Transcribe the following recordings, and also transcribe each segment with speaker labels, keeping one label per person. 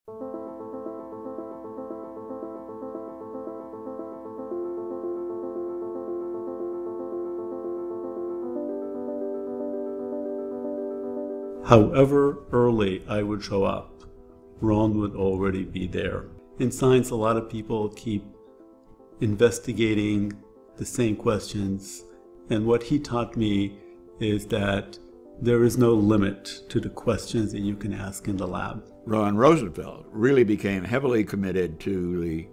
Speaker 1: However early I would show up, Ron would already be there. In science, a lot of people keep investigating the same questions, and what he taught me is that there is no limit to the questions that you can ask in the lab.
Speaker 2: Ron Rosenfeld really became heavily committed to the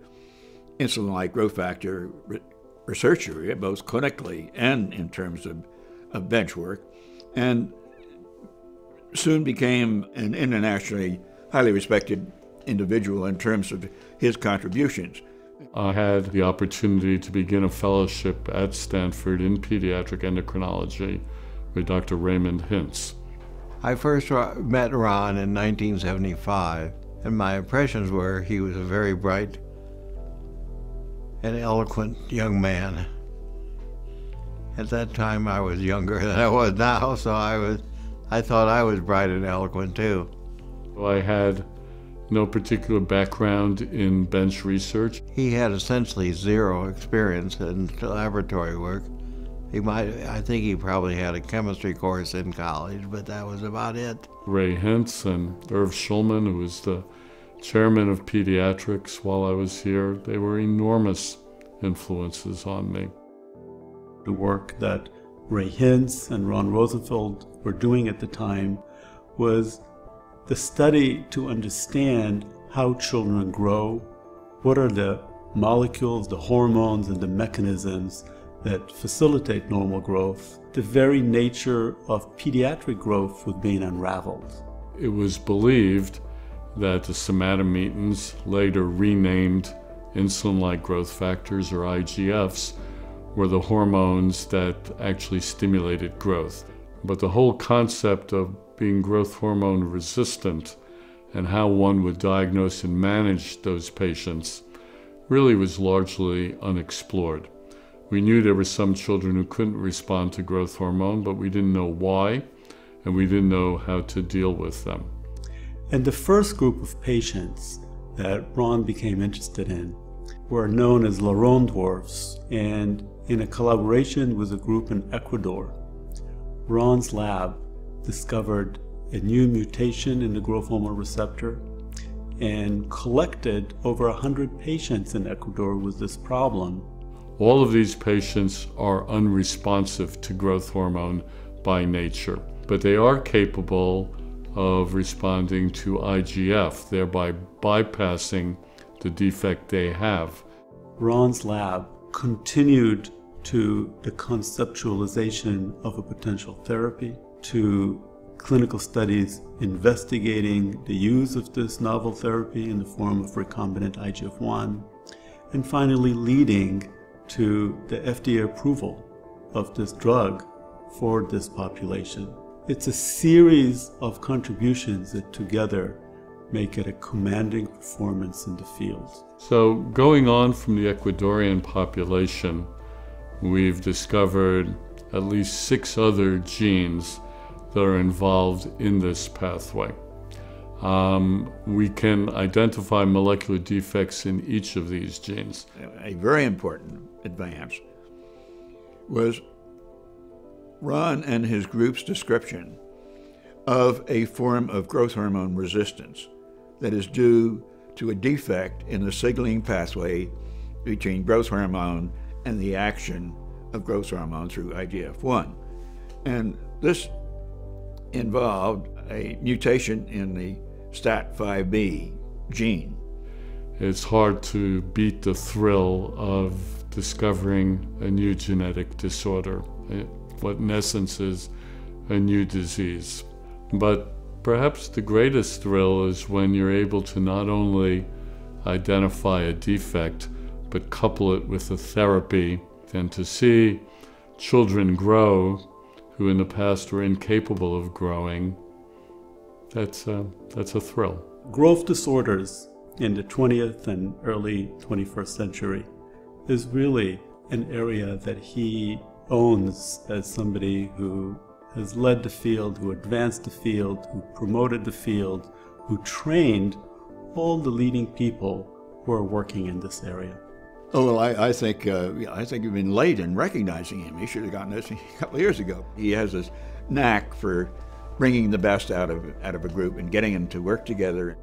Speaker 2: insulin-like growth factor research area, both clinically and in terms of bench work, and soon became an internationally highly respected individual in terms of his contributions.
Speaker 3: I had the opportunity to begin a fellowship at Stanford in pediatric endocrinology with Dr. Raymond Hintz.
Speaker 4: I first met Ron in 1975, and my impressions were he was a very bright and eloquent young man. At that time I was younger than I was now, so I thought I was bright and eloquent too.
Speaker 3: I had no particular background in bench research.
Speaker 4: He had essentially zero experience in laboratory work. I think he probably had a chemistry course in college, but that was about it.
Speaker 3: Ray Hintz and Irv Schulman, who was the chairman of pediatrics while I was here, they were enormous influences on me.
Speaker 1: The work that Ray Hintz and Ron Rosenfeld were doing at the time was the study to understand how children grow, what are the molecules, the hormones, and the mechanisms that facilitate normal growth. The very nature of pediatric growth was being unraveled.
Speaker 3: It was believed that the somatometins, later renamed insulin-like growth factors or IGFs, were the hormones that actually stimulated growth. But the whole concept of being growth hormone resistant and how one would diagnose and manage those patients really was largely unexplored. We knew there were some children who couldn't respond to growth hormone, but we didn't know why, and we didn't know how to deal with them.
Speaker 1: And the first group of patients that Ron became interested in were known as Laron dwarfs, and in a collaboration with a group in Ecuador, Ron's lab discovered a new mutation in the growth hormone receptor and collected over 100 patients in Ecuador with this problem.
Speaker 3: All of these patients are unresponsive to growth hormone by nature, but they are capable of responding to IGF, thereby bypassing the defect they have.
Speaker 1: Ron's lab continued to the conceptualization of a potential therapy, to clinical studies investigating the use of this novel therapy in the form of recombinant IGF-1, and finally leading to the FDA approval of this drug for this population. It's a series of contributions that together make it a commanding performance in the field.
Speaker 3: So going on from the Ecuadorian population, we've discovered at least 6 other genes that are involved in this pathway. We can identify molecular defects in each of these genes.
Speaker 2: A very important advance was Ron and his group's description of a form of growth hormone resistance that is due to a defect in the signaling pathway between growth hormone and the action of growth hormone through IGF-1. And this involved a mutation in the STAT5B gene.
Speaker 3: It's hard to beat the thrill of discovering a new genetic disorder, what in essence is a new disease. But perhaps the greatest thrill is when you're able to not only identify a defect, but couple it with a therapy, and to see children grow who in the past were incapable of growing, that's a thrill.
Speaker 1: Growth disorders in the 20th and early 21st century is really an area that he owns as somebody who has led the field, who advanced the field, who promoted the field, who trained all the leading people who are working in this area?
Speaker 2: Oh, well, I think you've been late in recognizing him. He should have gotten this a couple of years ago. He has this knack for bringing the best out of a group and getting them to work together.